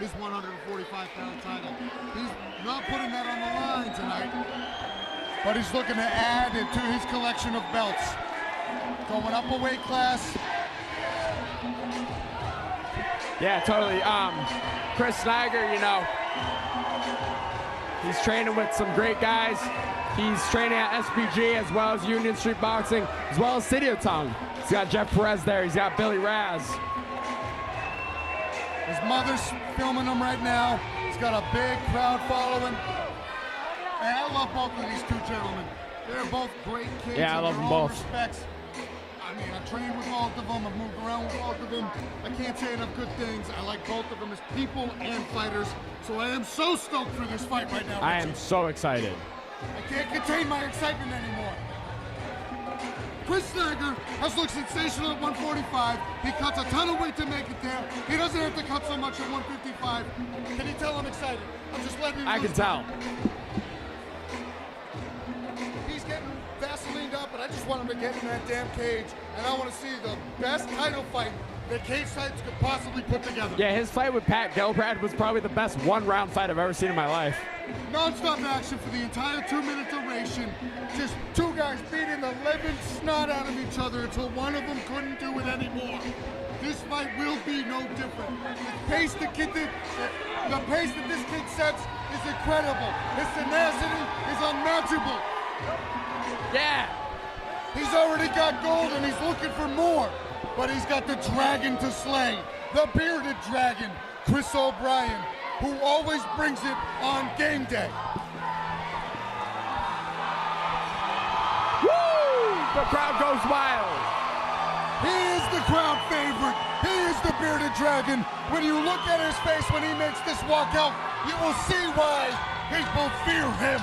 his 145-pound title. He's not putting that on the line tonight, but he's looking to add it to his collection of belts. Going up a weight class. Yeah, totally. Chris Sniger, you know, he's training with some great guys. He's training at SPG as well as Union Street Boxing, as well as City of Tongue. He's got Jeff Perez there. He's got Billy Raz. His mother's filming him right now. He's got a big crowd following. And I love both of these two gentlemen. They're both great kids. Yeah, I love them both. Respects. I mean, I trained with both of them. I've moved around with both of them. I can't say enough good things. I like both of them as people and fighters. So I am so stoked for this fight right now, Richie. I am so excited. I can't contain my excitement anymore. Chris Sniger has looked sensational at 145. He cuts a ton of weight to make it there. He doesn't have to cut so much at 155. Can you tell I'm excited? I'm just letting you know. I can tell. He's getting Vaselined up, but I just want him to get in that damn cage, and I want to see the best title fight that Cage Titans could possibly put together. Yeah, his fight with Pat Gilbrad was probably the best one-round fight I've ever seen in my life. Non-stop action for the entire 2-minute duration. Just two guys beating the living snot out of each other until one of them couldn't do it anymore. This fight will be no different. The pace that this kid sets is incredible. His tenacity is unmatchable. Yeah. He's already got gold and he's looking for more. But he's got the dragon to slay. The bearded dragon, Chris O'Brien, who always brings it on game day. Woo! The crowd goes wild. He is the crowd favorite. He is the bearded dragon. When you look at his face when he makes this walkout, you will see why people fear him.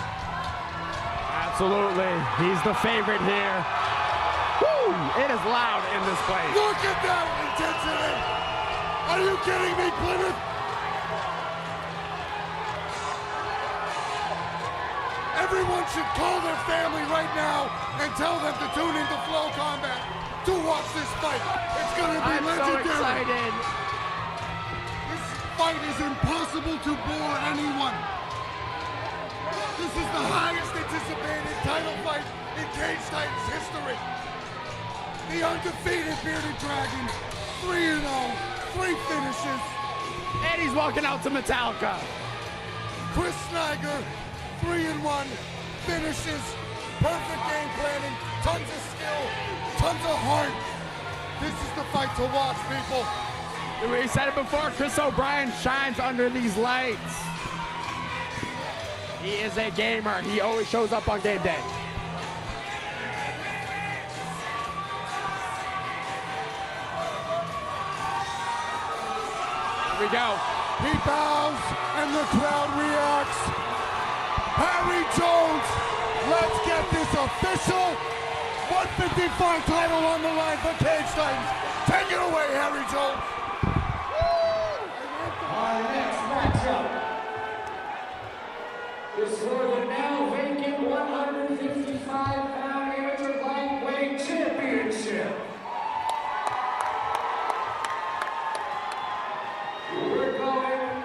Absolutely. He's the favorite here. Woo! It is loud in this place. Look at that intensity. Are you kidding me, Plymouth? Everyone should call their family right now and tell them to tune into Flow Combat to watch this fight. It's going to be legendary. I'm so excited. This fight is impossible to bore anyone. This is the highest anticipated title fight in Cage Titans history. The undefeated bearded dragon, 3-0, 3 finishes. Eddie's walking out to Metallica. Chris Sniger, 3-1, finishes, perfect game planning, tons of skill, tons of heart. This is the fight to watch, people. We said it before, Chris O'Brien shines under these lights. He is a gamer. He always shows up on game day. Here we go. He bows and the crowd reacts. Harry Jones, let's get this official 155 title on the line for Cage Titans. Take it away, Harry Jones. Our next matchup is for the now vacant 155-pound amateur lightweight championship. We're going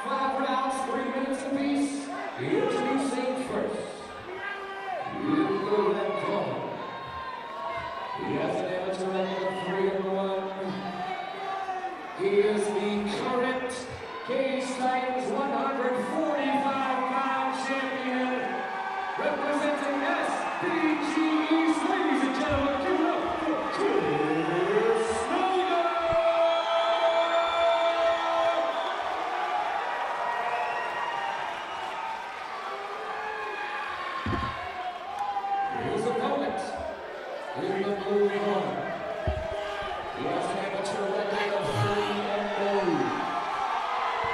5 rounds, 3 minutes apiece. Introducing first, Boutaleb. He has an amateur record of 3-1. He is the current Cage Titans 145-pound champion, representing SPG East. Ladies and gentlemen, give it up for Chris Sniger! His opponent in the blue corner. He has an amateur record of 3-0.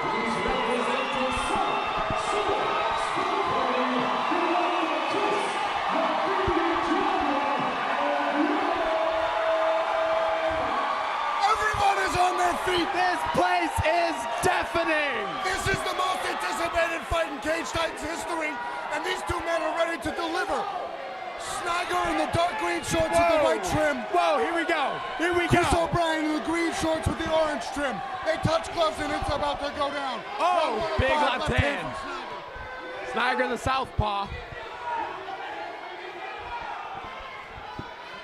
He's representing Everyone is on their feet. This place is deafening. This is the most anticipated fight in Cage Titans history, and these two men are ready to deliver. Sniger in the dark green shorts with the white trim. Whoa, here we go. Here we Chris go. O'Brien in the green shorts with the orange trim. They touch gloves and it's about to go down. Oh, big 1-5 left hand. from Sniger. Sniger the southpaw.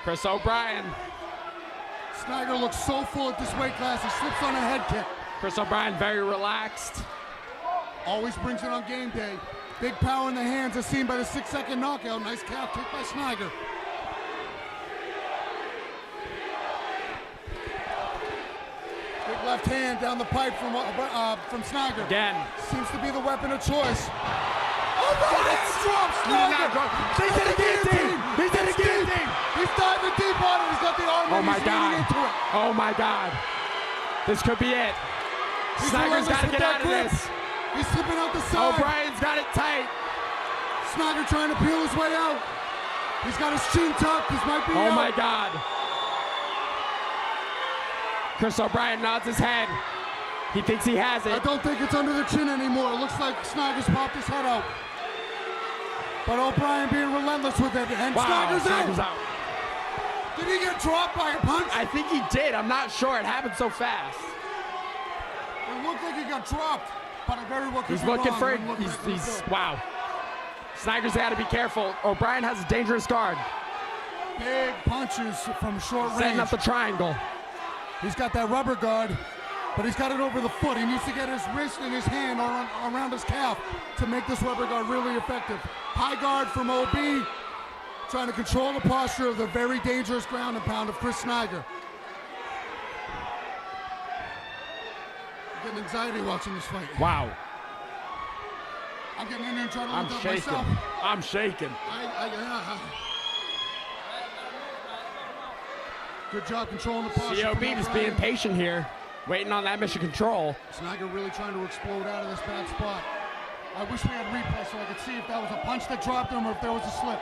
Chris O'Brien. Sniger looks so full at this weight class. He slips on a head kick. Chris O'Brien very relaxed. Always brings it on game day. Big power in the hands as seen by the 6-second knockout. Nice calf kick by Sniger. Big left hand down the pipe from Sniger. Again. Seems to be the weapon of choice. Oh, right hand drop, Sniger! He's in a guillotine! He's in a guillotine! He's diving deep on it. He's got the arm Oh and my he's leaning God. into it. Oh my God. This could be it. He's Sniger's got to relentless with get that out of grip. this. He's slipping out the side. O'Brien's got it tight. Sniger trying to peel his way out. He's got his chin tucked. This might be Oh out. my God. Chris O'Brien nods his head. He thinks he has I it. don't think it's under the chin anymore. It looks like Sniger's popped his head out. But O'Brien being relentless with it. And Wow, Sniger's out. Did he get dropped by a punch? I think he did. I'm not sure. It happened so fast. It looked like he got dropped. But I very well could He's be looking wrong. for It it. didn't look like it. He's wow. Sniger's got to be careful. O'Brien has a dangerous guard. Big punches from short range. Setting up the triangle. He's got that rubber guard, but he's got it over the foot. He needs to get his wrist and his hand around his calf to make this rubber guard really effective. High guard from OB, trying to control the posture of the very dangerous ground and pound of Chris Sniger. I'm getting anxiety watching this fight. Wow. I'm getting in there and trying to I'm look up shaking. myself. I'm shaking. Good job controlling the posture. COB from just O'Brien. being patient here, waiting on that mission control. Sniger really trying to explode out of this bad spot. I wish we had replay so I could see if that was a punch that dropped him or if there was a slip.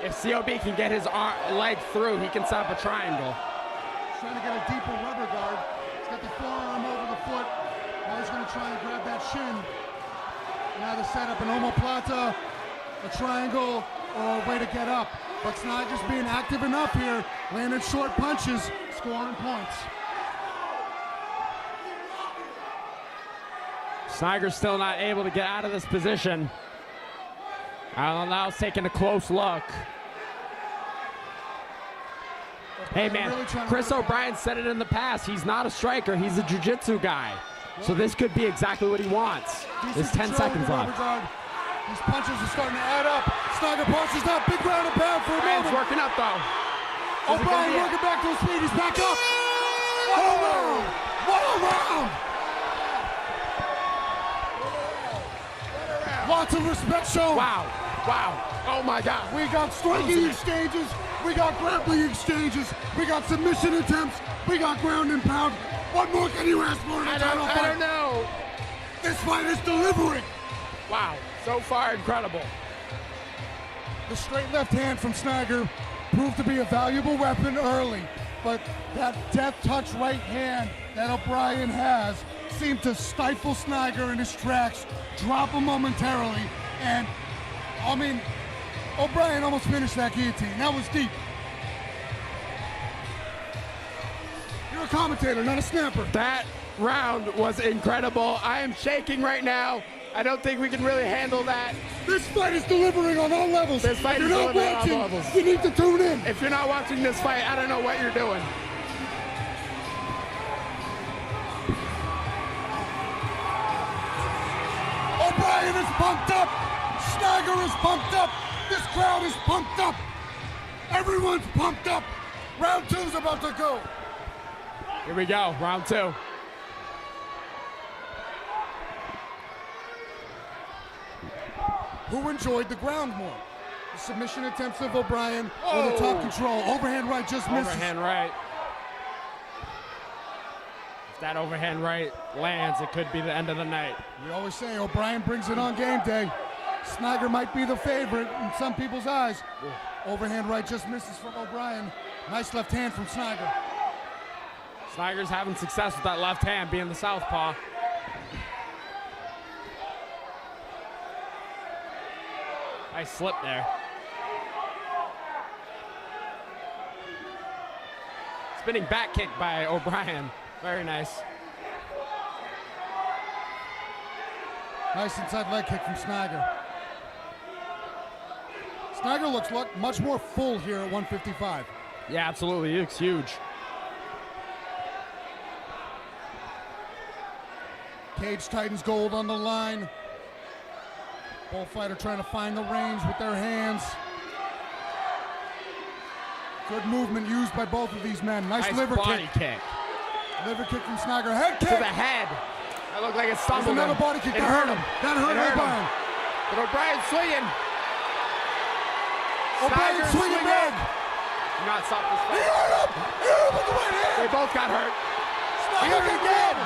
If COB can get his leg through, he can set up a triangle. He's trying to get a deeper rubber guard. He's got the forearm over the foot. Now he's going to try and grab that shin. Now the setup, an omoplata, a triangle, or a way to get up. But Sniger's being active enough here, landing short punches, scoring points. Sniger's still not able to get out of this position. Alan now taking a close look. Hey man, Really trying to Chris work O'Brien said it in the past. He's not a striker, he's a jiu-jitsu guy. So this could be exactly what he wants. There's 10 Decent control of seconds the rubber left. guard. These punches are starting to add up. Sniger punches up, big ground and pound for a O'Brien's moment. working up though. Is it gonna O'Brien be it? working back to his feet. He's back up. What a round! What a round! Lots of respect shown. Wow, wow, oh my God. We got striking exchanges. We got grappling exchanges. We got submission attempts. We got ground and pound. What more can you ask for in a title I fight? don't know. This fight is delivering. Wow, so far incredible. The straight left hand from Sniger proved to be a valuable weapon early, but that death touch right hand that O'Brien has seemed to stifle Sniger in his tracks, drop him momentarily, and I mean, O'Brien almost finished that guillotine. That was deep. You're a commentator, not a snapper. That round was incredible. I am shaking right now. I don't think we can really handle that. This fight is delivering on all levels. This fight if is you're not delivering on watching, all levels. you need to tune in. If you're not watching this fight, I don't know what you're doing. O'Brien is pumped up. Sniger is pumped up. This crowd is pumped up. Everyone's pumped up. Round two's about to go. Here we go, round two. Who enjoyed the ground more? The submission attempts of O'Brien or the top control? Overhand right just misses. Overhand right. If that overhand right lands, it could be the end of the night. We always say O'Brien brings it on game day. Sniger might be the favorite in some people's eyes. Overhand right just misses from O'Brien. Nice left hand from Sniger. Sniger's having success with that left hand, being the southpaw. Nice slip there. Spinning back kick by O'Brien. Very nice. Nice inside leg kick from Sniger. Sniger looks much more full here at 155. Yeah, absolutely. He looks huge. Cage Titans gold on the line. Bullfighter trying to find the range with their hands. Good movement used by both of these men. Nice liver body kick. Liver kick from Sniger. Head kick. To the head. That looked like it stumbled him. Another body kick. It That hurt him. That hurt O'Brien. But O'Brien swinging. O'Brien swinging big. Do not stop this fight. He hurt him. He hurt him with the right hand. They both got hurt. Sniger again.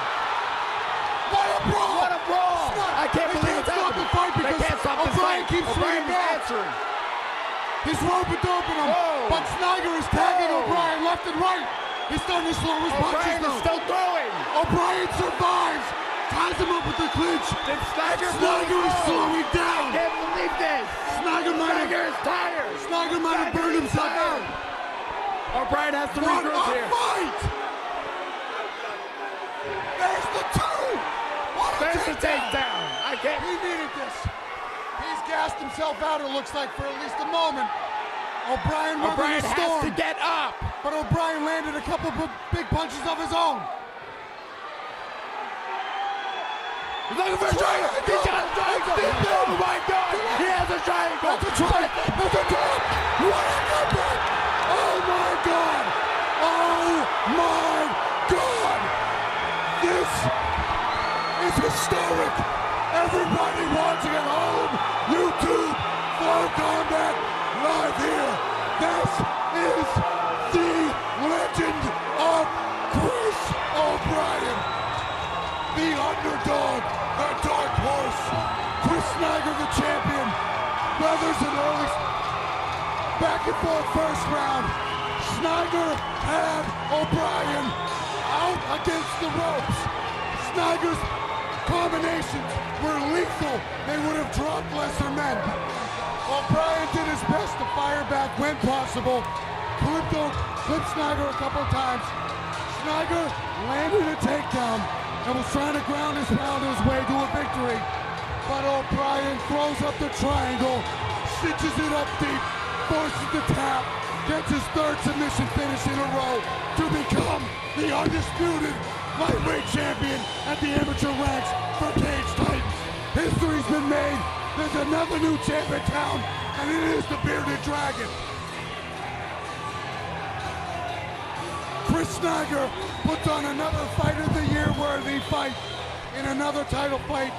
What a brawl. What a brawl. I can't believe it's stop the fight because they can't stop this O'Brien fight. keeps swinging back. Answering. He's roping open him. Whoa. But Sniger is tagging O'Brien left and right. He's starting to slow his punches O'Brien is down. still throwing. O'Brien survives. Ties him up with the clinch. Did Sniger is slowing down. I can't believe this. Sniger is tired. Sniger might have burned himself out. O'Brien has to What regroup a here. fight! There's the two! What a There's the takedown. I can't. He needed this. He's gassed himself out, it looks like, for at least a moment. O'Brien weathered the storm. Has to get up. But O'Brien landed a couple of big punches of his own. He's looking for a triangle. He's got a triangle. Oh my God. He has a triangle. That's a triangle. That's a triangle. What a number. Oh my God. Oh my God. This is historic. Everybody watching at home, YouTube, Flow Combat, live here. This is the legend of Chris O'Brien. The underdog, the dark horse, Chris Sniger, the champion. Brothers in early back and forth first round. Sniger had O'Brien out against the ropes. Sniger's combinations were lethal. They would have dropped lesser men. O'Brien did his best to fire back when possible. Clipped Sniger a couple times. Sniger landed a takedown and was trying to ground his pound his way to a victory. But O'Brien throws up the triangle, stitches it up deep, forces the tap, gets his third submission finish in a row to become the undisputed lightweight champion at the amateur ranks for Cage Titans. History's been made. There's another new champ in town, and it is the Bearded Dragon. Chris Sniger puts on another Fight of the Year worthy fight in another title fight.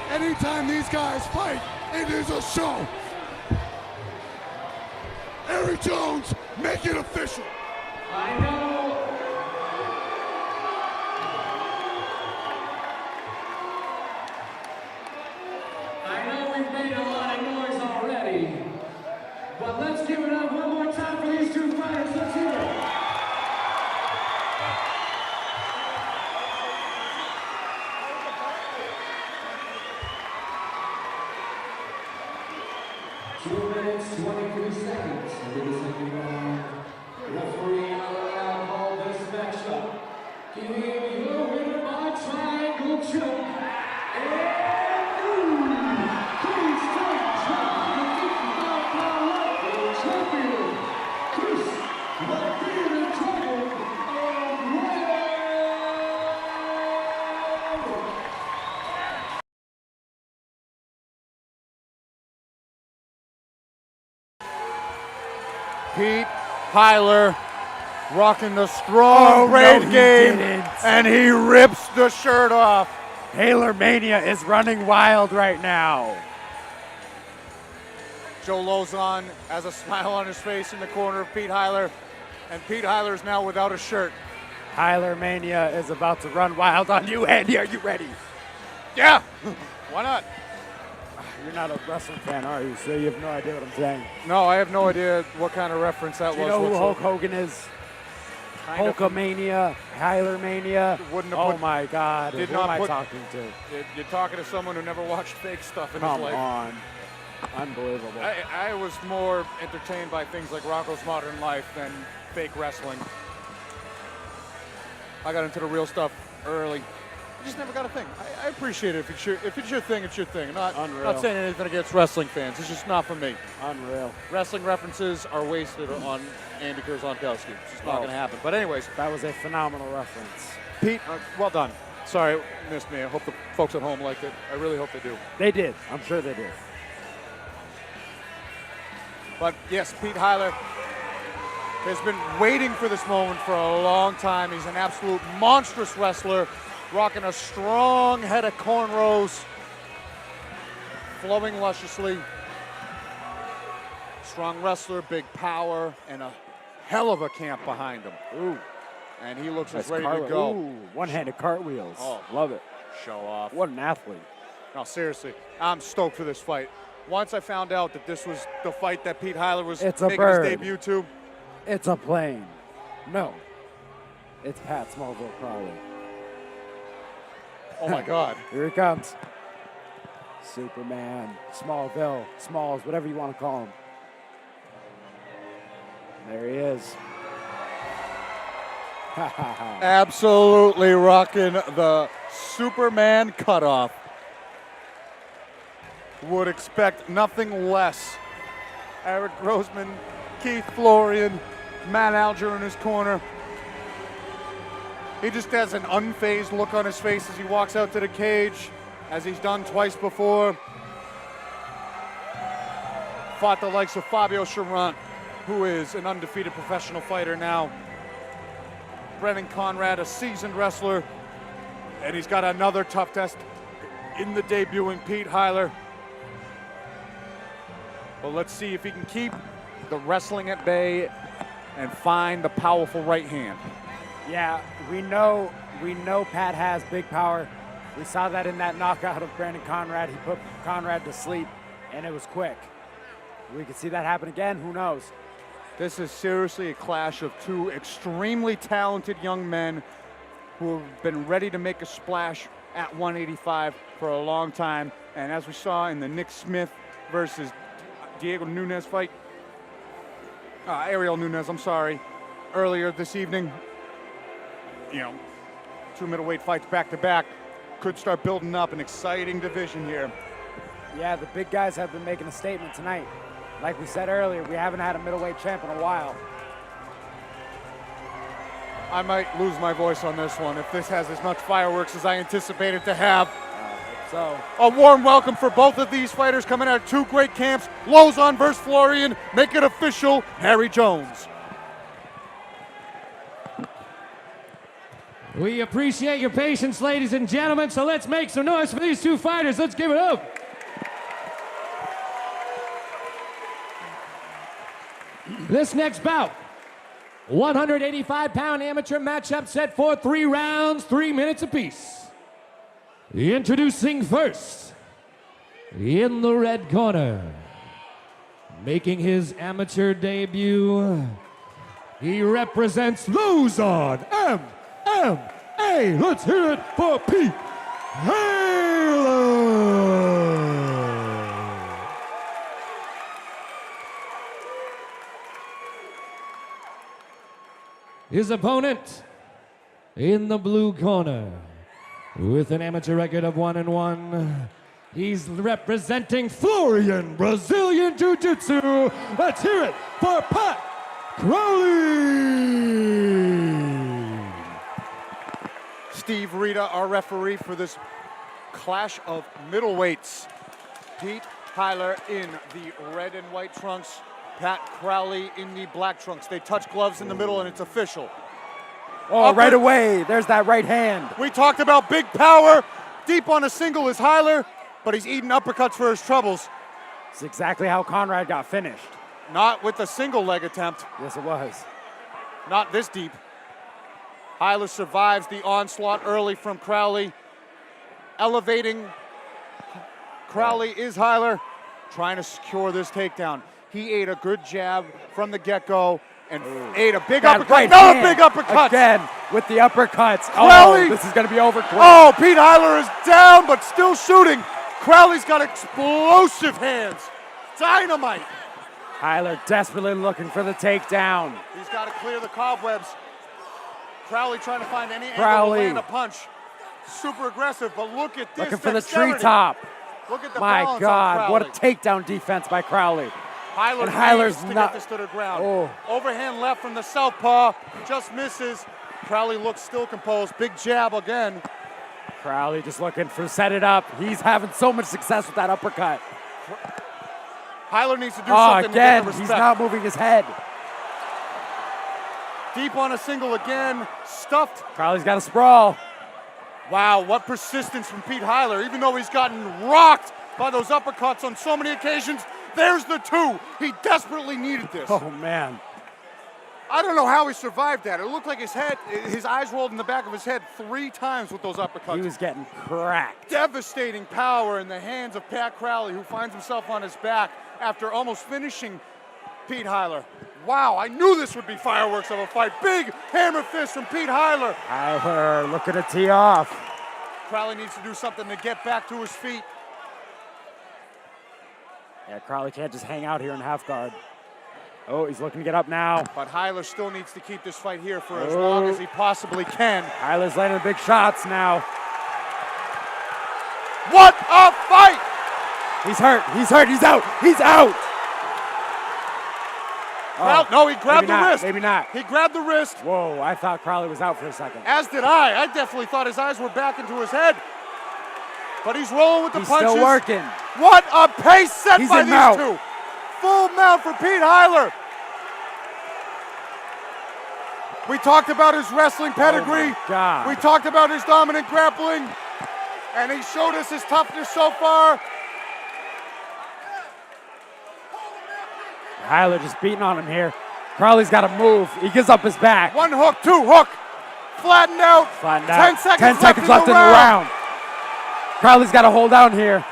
Anytime these guys fight, it is a show. Eric Jones, make it official. I know. I know we've made a lot of noise already, but let's give it up one more time for these two fighters. Let's hear it. Minutes, 23 seconds into the second round. Referee Ismail called this matchup. Giving you the winner by triangle choke. And Cage Titans champion, Chris the Bearded Dragon O'Brien. Pete Hyler rocking the strong great game, and he rips the shirt off. Haler Mania is running wild right now. Joe Lozon has a smile on his face in the corner of Pete Hyler, and Pete Hyler is now without a shirt. Haler Mania is about to run wild on you, Andy. Are you ready? Yeah, why not? You're not a wrestling fan, are you? So you have no idea what I'm saying. No, I have no idea what kind of reference that Do you was. know who Hulk Hogan is? Hulkamania, Hyler Mania. Oh my God, who am I talking to? You're talking to someone who never watched fake stuff in his Come life. on. Unbelievable. I was more entertained by things like Rocco's Modern Life than fake wrestling. I got into the real stuff early. I just never got a thing. I appreciate it. If it's your thing, it's your thing. Not saying anything against wrestling fans. It's just not for me. Unreal. Wrestling references are wasted on Andy Kurzon-Kowski. It's just not going to happen. But anyways, That was a phenomenal reference. Pete, well done. Sorry, missed me. I hope the folks at home liked it. I really hope they do. They did. I'm sure they did. But yes, Pete Heiler has been waiting for this moment for a long time. He's an absolute monstrous wrestler, rocking a strong head of cornrows, flowing lusciously. Strong wrestler, big power, and a hell of a camp behind him. Ooh. And he looks as That's ready to go. Ooh, one-handed cartwheels. Oh. Love it. Show off. What an athlete. No, seriously, I'm stoked for this fight. Once I found out that this was the fight that Pete Heiler was It's a making bird. his debut to, It's a plane. No. It's Pat Smallville Crowley. oh my God. Here he comes. Superman, Smallville, Smalls, whatever you want to call him. There he is. Absolutely rocking the Superman cutoff. Would expect nothing less. Eric Grossman, Keith Florian, Matt Alger in his corner. He just has an unfazed look on his face as he walks out to the cage, as he's done twice before. Fought the likes of Fabio Charant, who is an undefeated professional fighter now. Brennan Conrad, a seasoned wrestler. And he's got another tough test in the debuting Pete Heiler. Well, let's see if he can keep the wrestling at bay and find the powerful right hand. Yeah, we know Pat has big power. We saw that in that knockout of Brandon Conrad. He put Conrad to sleep, and it was quick. We could see that happen again. Who knows? This is seriously a clash of two extremely talented young men who have been ready to make a splash at 185 for a long time. And as we saw in the Nick Smith versus Diego Nunes fight, Ariel Nunes, I'm sorry, earlier this evening, you know, two middleweight fights back to back could start building up an exciting division here. Yeah, the big guys have been making a statement tonight. Like we said earlier, we haven't had a middleweight champ in a while. I might lose my voice on this one if this has as much fireworks as I anticipated to have. So, A warm welcome for both of these fighters coming out of two great camps. Lozon versus Florian. Make it official, Harry Jones. We appreciate your patience, ladies and gentlemen, so let's make some noise for these two fighters. Let's give it up. This next bout, 185-pound amateur matchup set for 3 rounds, 3 minutes apiece. Introducing first, in the red corner, making his amateur debut, he represents Luzon MMA. Let's hear it for Pete Heiler. His opponent in the blue corner with an amateur record of 1-1. He's representing Florian Brazilian Jiu-Jitsu. Let's hear it for Pat Crowley. Steve Rita, our referee for this clash of middleweights. Pete Heiler in the red and white trunks. Pat Crowley in the black trunks. They touch gloves in the middle and it's official. oh, right away, there's that right hand. We talked about big power. Deep on a single is Heiler, but he's eating uppercuts for his troubles. It's exactly how Conrad got finished. Not with the single leg attempt. Yes, it was. Not this deep. Heiler survives the onslaught early from Crowley. Elevating. Crowley is Heiler, trying to secure this takedown. He ate a good jab from the get-go and ate a big That uppercut. right Another hand big uppercut. again with the uppercuts. Crowley. Oh, this is going to be over quick. Oh, Pete Heiler is down, but still shooting. Crowley's got explosive hands. dynamite. Hyler desperately looking for the takedown. He's got to clear the cobwebs. Crowley trying to find any angle to Crowley. land a punch. Super aggressive, but look at this Looking for the dexterity. treetop. Look at the My balance God, on what a Crowley. takedown defense by Crowley. Hyler And Hyler's needs to not- get this to the ground. Oh. Overhand left from the southpaw, just misses. Crowley looks still composed. Big jab again. Crowley just looking for set it up. He's having so much success with that uppercut. Hyler needs to do Oh, something again, to get the he's respect. not moving his head. Deep on a single again, stuffed. Crowley's got a sprawl. Wow, what persistence from Pete Hyler. Even though he's gotten rocked by those uppercuts on so many occasions, there's the two. He desperately needed this. Oh, man. I don't know how he survived that. It looked like his eyes rolled in the back of his head 3 times with those uppercuts. He was getting cracked. Devastating power in the hands of Pat Crowley, who finds himself on his back after almost finishing Pete Hyler. Wow, I knew this would be fireworks of a fight. Big hammer fist from Pete Hyler. Hyler looking to tee off. Crowley needs to do something to get back to his feet. Yeah, Crowley can't just hang out here in half guard. Oh, he's looking to get up now. But Hyler still needs to keep this fight here for as long as he possibly can. Hyler's landing the big shots now. What a fight! He's hurt, he's out, he's out! Well, no, he grabbed maybe the not, wrist. Maybe not. He grabbed the wrist. Whoa, I thought Crowley was out for a second. As did I. I definitely thought his eyes were back into his head. But he's rolling with the He's punches. still working. What a pace set He's by in these mount. two. Full mount for Pete Hyler. We talked about his wrestling pedigree. Oh my God. We talked about his dominant grappling. And he showed us his toughness so far. Hyler just beating on him here. Crowley's got to move. He gives up his back. 1 hook, 2 hook. Flattened out. Flattened 10 out. seconds, 10 seconds left in the round. Crowley's got to hold down here.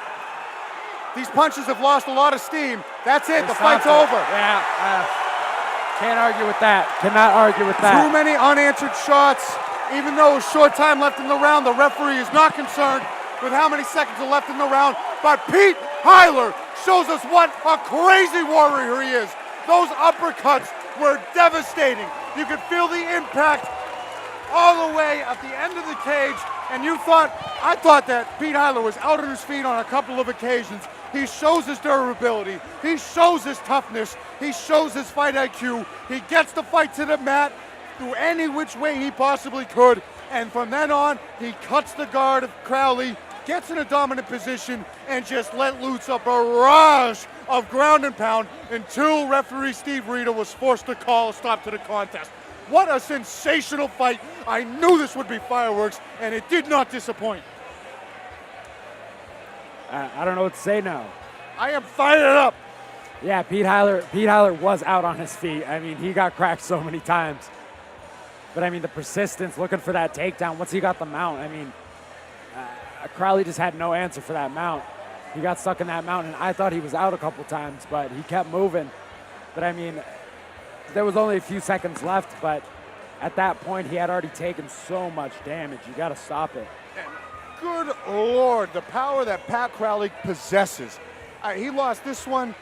These punches have lost a lot of steam. That's it. The Stop fight's it. over. Yeah. Can't argue with that. Cannot argue with that. Too many unanswered shots. Even though a short time left in the round, the referee is not concerned with how many seconds are left in the round. But Pete Hyler shows us what a crazy warrior he is. Those uppercuts were devastating. You could feel the impact all the way at the end of the cage. And I thought that Pete Hyler was out on his feet on a couple of occasions. He shows his durability. He shows his toughness. He shows his fight IQ. He gets the fight to the mat through any which way he possibly could. And from then on, he cuts the guard of Crowley, gets in a dominant position, and just let loose a barrage of ground and pound until referee Steve Rita was forced to call a stop to the contest. What a sensational fight. I knew this would be fireworks, and it did not disappoint. I don't know what to say now. I am fired up. Yeah, Pete Hyler was out on his feet. I mean, he got cracked so many times. But I mean, the persistence, looking for that takedown, once he got the mount, I mean, Crowley just had no answer for that mount. He got stuck in that mount, and I thought he was out a couple times, but he kept moving. But I mean, there was only a few seconds left, but at that point, he had already taken so much damage. You got to stop it. Good Lord, the power that Pat Crowley possesses. He lost this one.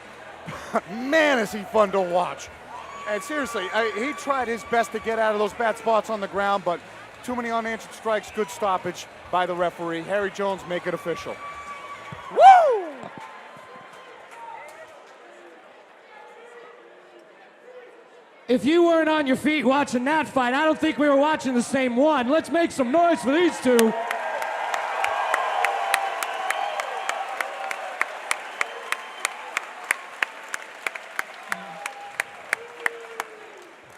Man, is he fun to watch. And seriously, he tried his best to get out of those bad spots on the ground, but too many unanswered strikes. Good stoppage by the referee. Harry Jones, make it official. Woo! If you weren't on your feet watching that fight, I don't think we were watching the same one. Let's make some noise for these two.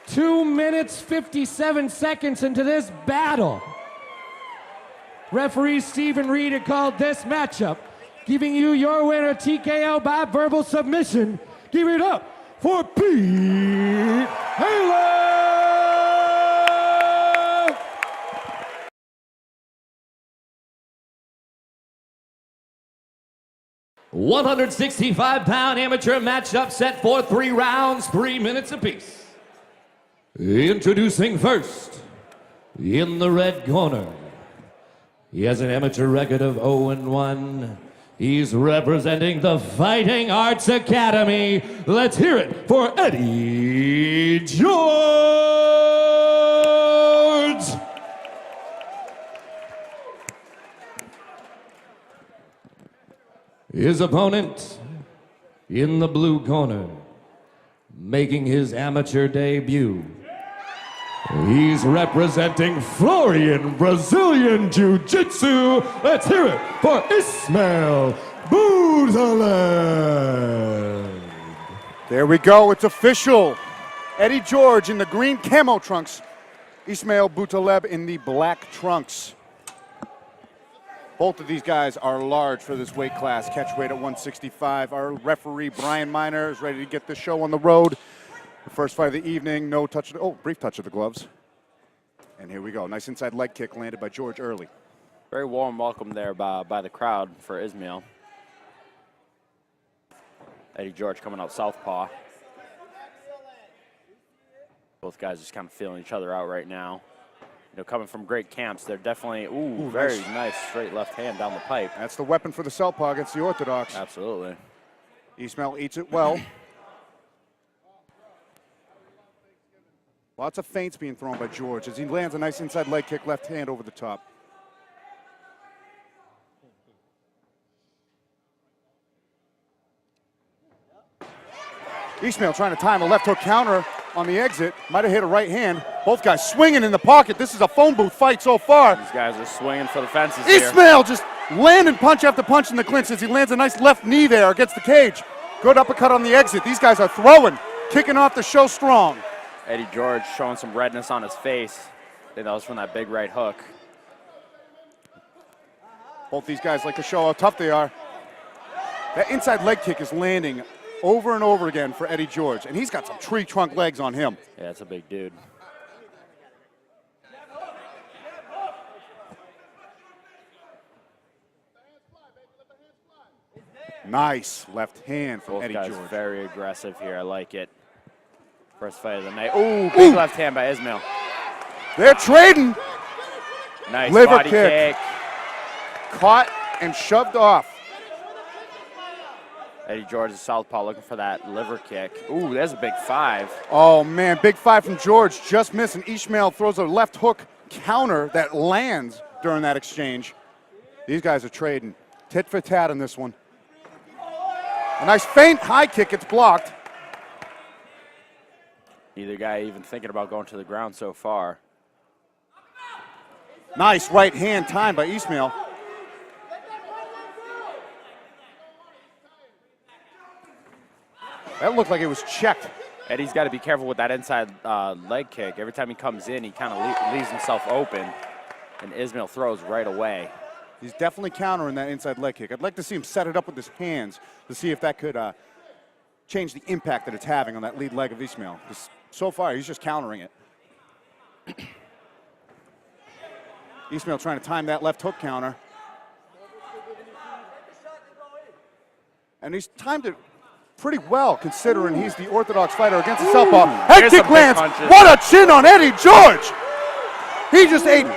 Two minutes, 57 seconds into this battle. Referee Stephen Reed had called this matchup, giving you your winner TKO by verbal submission. Give it up for Pete Hyler! 165-pound amateur matchup set for 3 rounds, 3 minutes apiece. Introducing first, in the red corner. He has an amateur record of 0-1. He's representing the Fighting Arts Academy. Let's hear it for Eddy George! His opponent in the blue corner, making his amateur debut. He's representing Florian Brazilian Jiu-Jitsu. Let's hear it for Ismail Boutaleb. There we go, it's official. Eddy George in the green camo trunks. Ismail Boutaleb in the black trunks. Both of these guys are large for this weight class, catch weight at 165. Our referee, Brian Miner, is ready to get the show on the road. The first fight of the evening, no touch, brief touch of the gloves. And here we go, nice inside leg kick landed by George early. Very warm welcome there by the crowd for Ismail. Eddy George coming out southpaw. Both guys just kind of feeling each other out right now. You know, coming from great camps, they're definitely, very nice straight left hand down the pipe. That's the weapon for the southpaw against the orthodox. Absolutely. Ismail eats it well. Lots of feints being thrown by George as he lands a nice inside leg kick, left hand over the top. Ismail trying to time a left hook counter on the exit. Might have hit a right hand. Both guys swinging in the pocket. This is a phone booth fight so far. These guys are swinging for the fences here. Ismail just landing punch after punch in the clinch as he lands a nice left knee there against the cage. Good uppercut on the exit. These guys are throwing, kicking off the show strong. Eddy George showing some redness on his face. I think that was from that big right hook. Both these guys like to show how tough they are. That inside leg kick is landing over and over again for Eddy George, and he's got some tree trunk legs on him. Yeah, that's a big dude. Nice left hand from Both Eddy guys George. very aggressive here. I like it. First fight of the night. Ooh, big left hand by Ismail. They're trading. Nice Liver body kick. kick. Caught and shoved off. Eddy George is southpaw looking for that liver kick. Ooh, there's a big 5. Oh man, big 5 from George, just missing. Ismail throws a left hook counter that lands during that exchange. These guys are trading tit for tat in this one. A nice feint high kick, it's blocked. Neither guy even thinking about going to the ground so far. Nice right hand time by Ismail. That looked like it was checked. Eddy's got to be careful with that inside leg kick. Every time he comes in, he kind of leaves himself open, and Ismail throws right away. He's definitely countering that inside leg kick. I'd like to see him set it up with his hands to see if that could change the impact that it's having on that lead leg of Ismail. So far, he's just countering it. Ismail trying to time that left hook counter. And he's timed it pretty well, considering he's the orthodox fighter against the southpaw. Head kick lands. What a chin on Eddy George! He just ate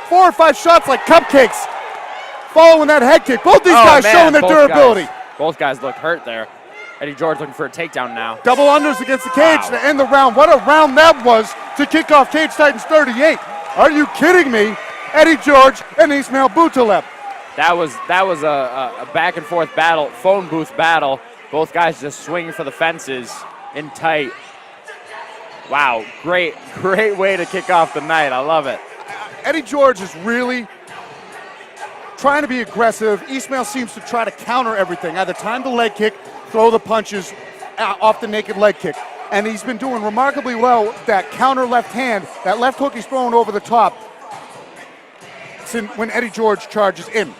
4 or 5 shots like cupcakes following that head kick. Both these guys showing their durability. Both guys look hurt there. Eddy George looking for a takedown now. Double unders against the cage to end the round. What a round that was to kick off Cage Titans 38. Are you kidding me? Eddy George and Ismail Boutaleb. That was a back and forth battle, phone booth battle. Both guys just swinging for the fences in tight. Wow, great way to kick off the night. I love it. Eddy George is really trying to be aggressive. Ismail seems to try to counter everything. Either time the leg kick, throw the punches off the naked leg kick. And he's been doing remarkably well with that counter left hand. That left hook he's throwing over the top when Eddy George charges in.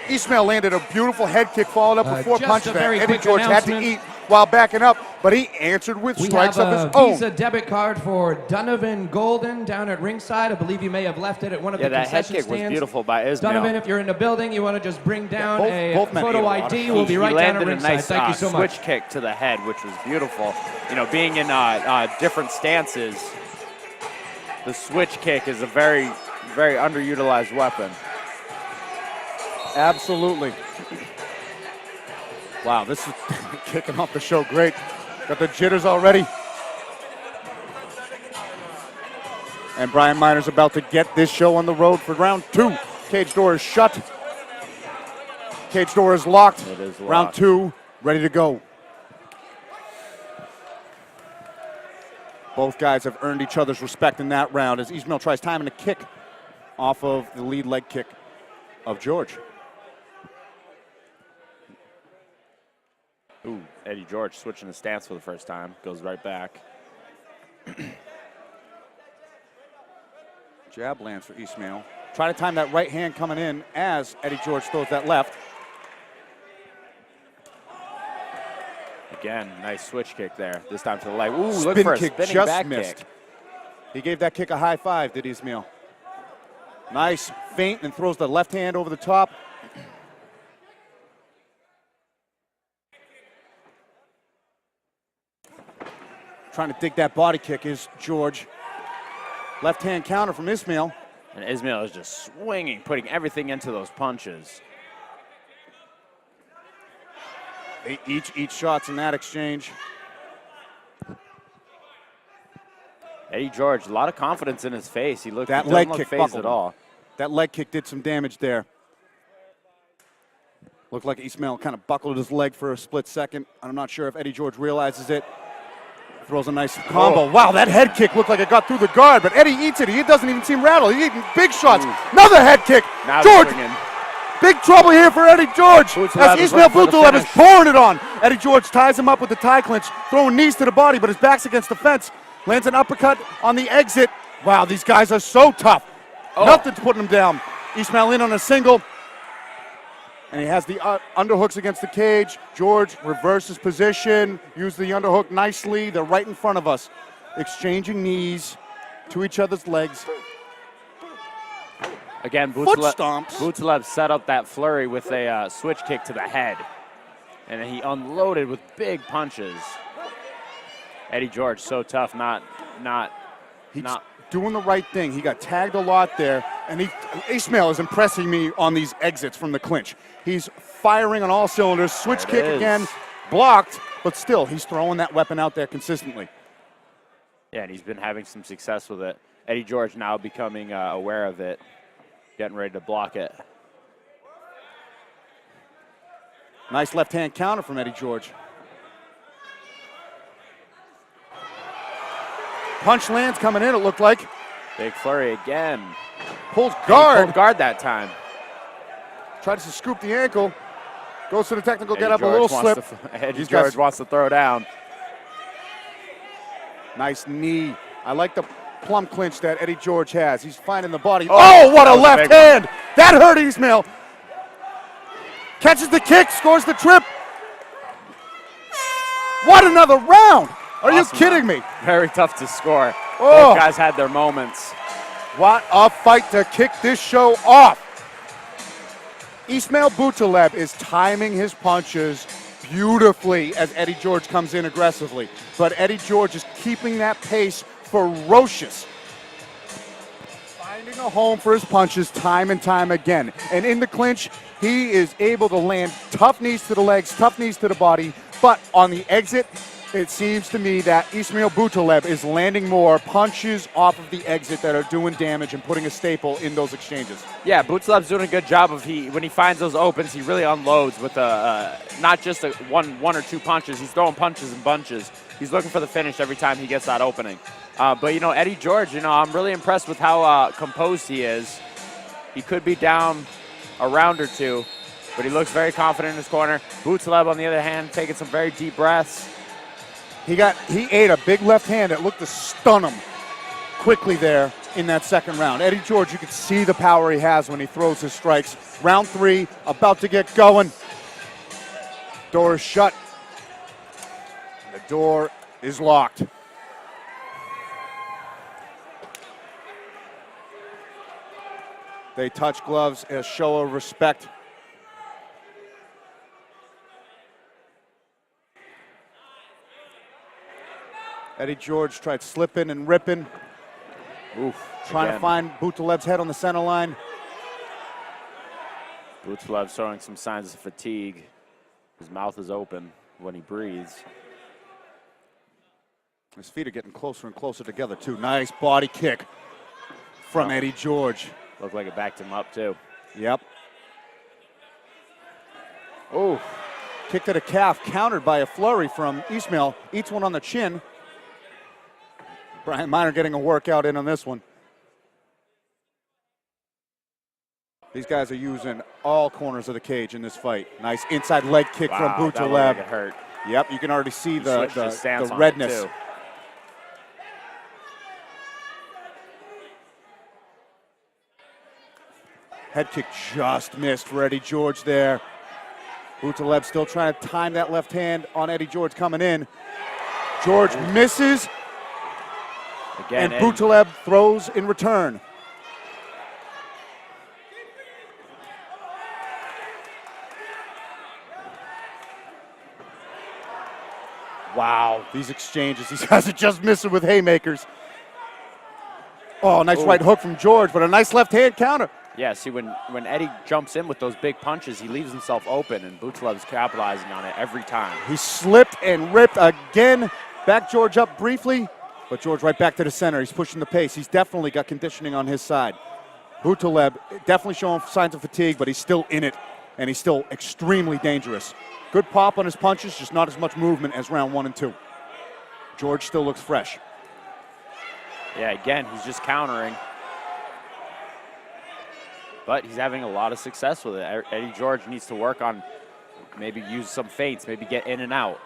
Ismail landed a beautiful head kick followed up with 4 punches that Eddy George had to eat while backing up, but he answered with strikes of his own. Visa debit card for Donovan Golden down at ringside. I believe you may have left it at one of the concession stands. Yeah, that head kick was beautiful by Ismail. Donovan, if you're in the building, you want to just bring down a photo ID, we'll be right down at ringside. Nice, Thank you so much. Switch kick to the head, which was beautiful. You know, being in different stances, the switch kick is a very, very underutilized weapon. Absolutely. Wow, this is kicking off the show great. Got the jitters already. And Brian Miner's about to get this show on the road for round 2. Cage door is shut. Cage door is locked. It is locked. Round 2, ready to go. Both guys have earned each other's respect in that round as Ismail tries timing a kick off of the lead leg kick of George. Ooh, Eddie George switching the stance for the first time. Goes right back. Jab lands for Ismail. Try to time that right hand coming in as Eddie George throws that left. Again, nice switch kick there. This time to the leg. Ooh, look Spin for a kick spinning just back missed. kick. He gave that kick a high five, did Ismail. Nice feint and throws the left hand over the top. Trying to dig that body kick is George. Left hand counter from Ismail. And Ismail is just swinging, putting everything into those punches. They each eat shots in that exchange. Eddie George, a lot of confidence in his face. He looked That he leg doesn't kick look phased buckled at him. all. That leg kick did some damage there. Looked like Ismail kind of buckled his leg for a split second. I'm not sure if Eddie George realizes it. Throws a nice combo. Oh. Wow, that head kick looked like it got through the guard, but Eddie eats it. He doesn't even seem rattled. He's eating big shots. Another head kick. Now George, swinging. big trouble here for Eddie George. Boutaleb As is Ismail looking for the Boutaleb is finish. pouring it on. Eddie George ties him up with the tie clinch, throwing knees to the body, but his back's against the fence. Lands an uppercut on the exit. Wow, these guys are so tough. Nothing's putting them down. Ismail in on a single. And he has the underhooks against the cage. George reverses position, used the underhook nicely. They're right in front of us, exchanging knees to each other's legs. Again, Foot stomps. Boutaleb set up that flurry with a switch kick to the head. And then he unloaded with big punches. Eddie George, so tough, He's doing the right thing. He got tagged a lot there, and Ismail is impressing me on these exits from the clinch. He's firing on all cylinders. Switch There it kick is. again, blocked, but still, he's throwing that weapon out there consistently. Yeah, and he's been having some success with it. Eddie George now becoming aware of it, getting ready to block it. Nice left-hand counter from Eddie George. Punch lands coming in, it looked like. Big flurry again. Pulls He guard. pulled guard that time. Tries to scoop the ankle. Goes to the technical Eddie get up, a George little wants slip. to Eddie These guys- George wants to throw down. Nice knee. I like the plum clinch that Eddie George has. He's finding the body. Oh, Oh, what that a was a left big one. hand. That hurt Ismail. Catches the kick, scores the trip. What another round. Are you Awesome kidding round. me? Very tough to score. Oh. Both guys had their moments. What a fight to kick this show off. Ismail Boutaleb is timing his punches beautifully as Eddie George comes in aggressively. But Eddie George is keeping that pace ferocious. Finding a home for his punches time and time again. And in the clinch, he is able to land tough knees to the legs, tough knees to the body. But on the exit, it seems to me that Ismail Boutaleb is landing more punches off of the exit that are doing damage and putting a staple in those exchanges. Yeah, Boutaleb's doing a good job of when he finds those opens, he really unloads with not just one or two punches. He's throwing punches and bunches. He's looking for the finish every time he gets that opening. But Eddie George, I'm really impressed with how composed he is. He could be down a round or two, but he looks very confident in his corner. Boutaleb, on the other hand, taking some very deep breaths. He ate a big left hand that looked to stun him quickly there in that second round. Eddie George, you can see the power he has when he throws his strikes. Round 3, about to get going. Door is shut. The door is locked. They touch gloves, a show of respect. Eddie George tried slipping and ripping. Oof. Trying again. to find Boutaleb's head on the center line. Boutaleb showing some signs of fatigue. His mouth is open when he breathes. His feet are getting closer and closer together, too. Nice body kick from Eddie George. Looked like it backed him up, too. Yep. Oh, kick to the calf, countered by a flurry from Ismail. Eats one on the chin. Brian Miner getting a workout in on this one. These guys are using all corners of the cage in this fight. Nice inside leg kick from Wow, that looked Boutaleb. like it hurt. Yep, you can already see the stance on it, redness. too. Head kick just missed for Eddie George there. Boutaleb still trying to time that left hand on Eddie George coming in. George misses, Again, and Boutaleb throws in return. Wow, these exchanges, these guys are just missing with haymakers. Oh, nice right hook from George, but a nice left hand counter. Yeah, see, when Eddie jumps in with those big punches, he leaves himself open, and Boutaleb's capitalizing on it every time. He slipped and ripped again. Back George up briefly, but George right back to the center. He's pushing the pace. He's definitely got conditioning on his side. Boutaleb definitely showing signs of fatigue, but he's still in it, and he's still extremely dangerous. Good pop on his punches, just not as much movement as round 1 and 2. George still looks fresh. Yeah, again, he's just countering. But he's having a lot of success with it. Eddie George needs to work on maybe use some feints, maybe get in and out.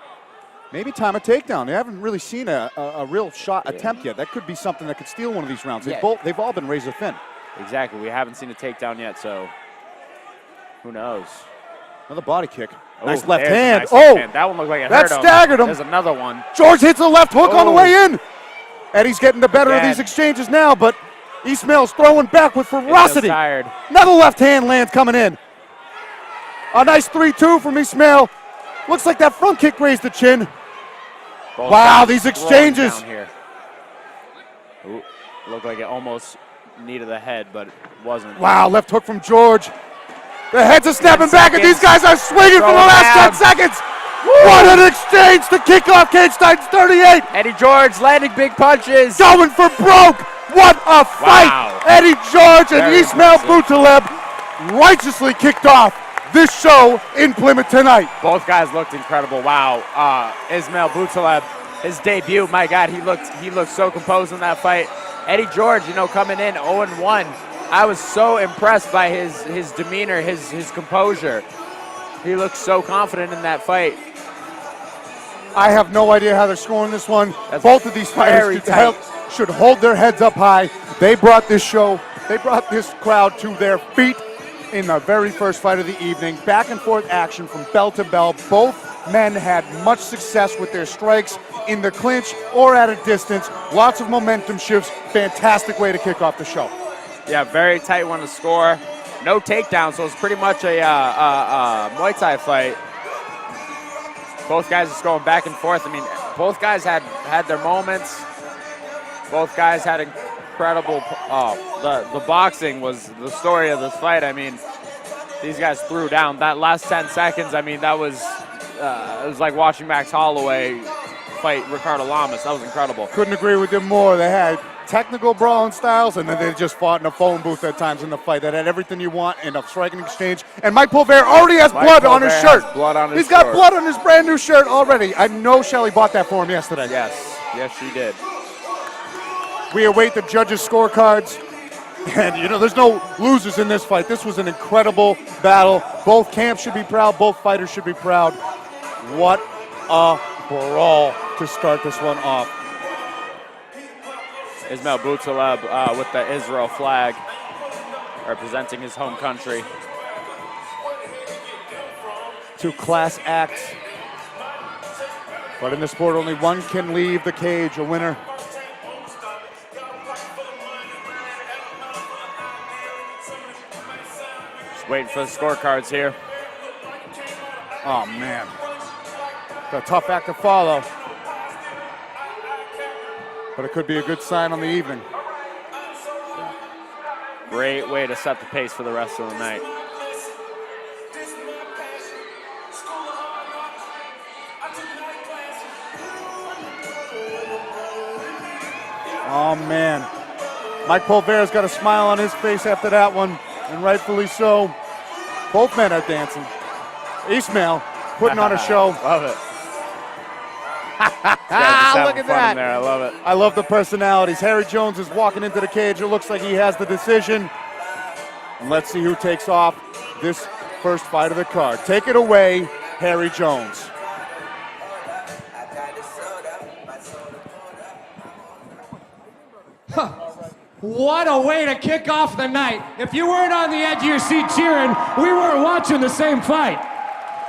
Maybe time a takedown. They haven't really seen a real shot attempt yet. That could be something that could steal one of these rounds. Yeah. They've all been razor thin. Exactly. We haven't seen a takedown yet, so who knows? Another body kick. Oh, Nice left there's a hand. nice left hand. Oh, That one looked like it that hurt him. staggered him. There's another one. George hits a left hook on the Oh. way in. Eddie's getting the better of Again. these exchanges now, but Ismail's throwing back with He's ferocity. tired. Another left hand lands coming in. A nice 3-2 from Ismail. Looks like that front kick raised the chin. Both Wow, guys these throwing exchanges. down here. Ooh, looked like it almost needed the head, but it wasn't. Wow, left hook from George. The heads are snapping 10 back, and these guys are swinging for the Throw last down. 10 seconds. What an exchange to kick off Cage Titans 38. Eddie George landing big punches. Going for broke. What a fight. Wow. Eddie George and Very Ismail impressive. Boutaleb righteously kicked off this show in Plymouth tonight. Both guys looked incredible. Wow, Ismail Boutaleb, his debut. My God, he looked so composed in that fight. Eddie George, coming in 0-1. I was so impressed by his demeanor, his composure. He looked so confident in that fight. I have no idea how they're scoring this one. That's Both of these very fighters should hold their heads up high. They brought this crowd to their feet in the very first fight of the evening. Back and forth action from bell to bell. Both men had much success with their strikes in the clinch or at a distance. Lots of momentum shifts. Fantastic way to kick off the show. Yeah, very tight one to score. No takedown, so it's pretty much a Muay Thai fight. Both guys just going back and forth. I mean, both guys had their moments. Both guys had incredible. The boxing was the story of this fight. I mean, these guys threw down. That last 10 seconds, I mean, that was it was like watching Max Holloway fight Ricardo Lamas. That was incredible. Couldn't agree with them more. They had technical brawling styles, and then they just fought in a phone booth at times in the fight. That had everything you want in a striking exchange. And Mike Pulver already has blood on his shirt. Blood on his He's got shirt. blood on his brand new shirt already. I know Shelly bought that for him yesterday. Yes, she did. We await the judges' scorecards. And, there's no losers in this fight. This was an incredible battle. Both camps should be proud. Both fighters should be proud. What a brawl to start this one off. Ismail Boutaleb with the Israel flag, representing his home country. Two class acts. But in this sport, only one can leave the cage a winner. Just waiting for the scorecards here. Oh, man. A tough act to follow. But it could be a good sign on the evening. Great way to set the pace for the rest of the night. Oh, man. Mike Pulvera's got a smile on his face after that one, and rightfully so. Both men are dancing. Ismail putting on a show. Love it. Look at that. There. I love it. I love the personalities. Harry Jones is walking into the cage. It looks like he has the decision. And let's see who takes off this first fight of the card. Take it away, Harry Jones. What a way to kick off the night. If you weren't on the edge of your seat cheering, we weren't watching the same fight.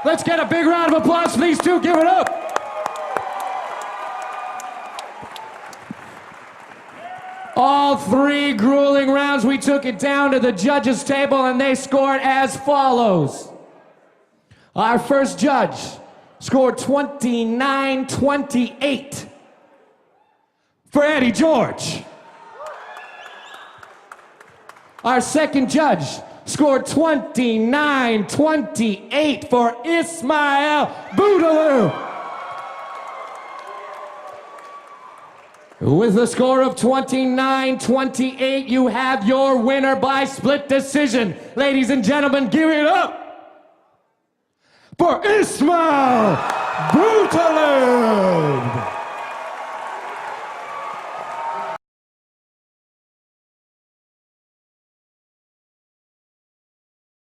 Let's get a big round of applause for these two. Give it up. All three grueling rounds, we took it down to the judges' table and they scored as follows. Our first judge scored 29-28 for Eddie George. Our second judge scored 29-28 for Ismail Boutaleb. With a score of 29-28, you have your winner by split decision. Ladies and gentlemen, give it up for Ismail Boutaleb.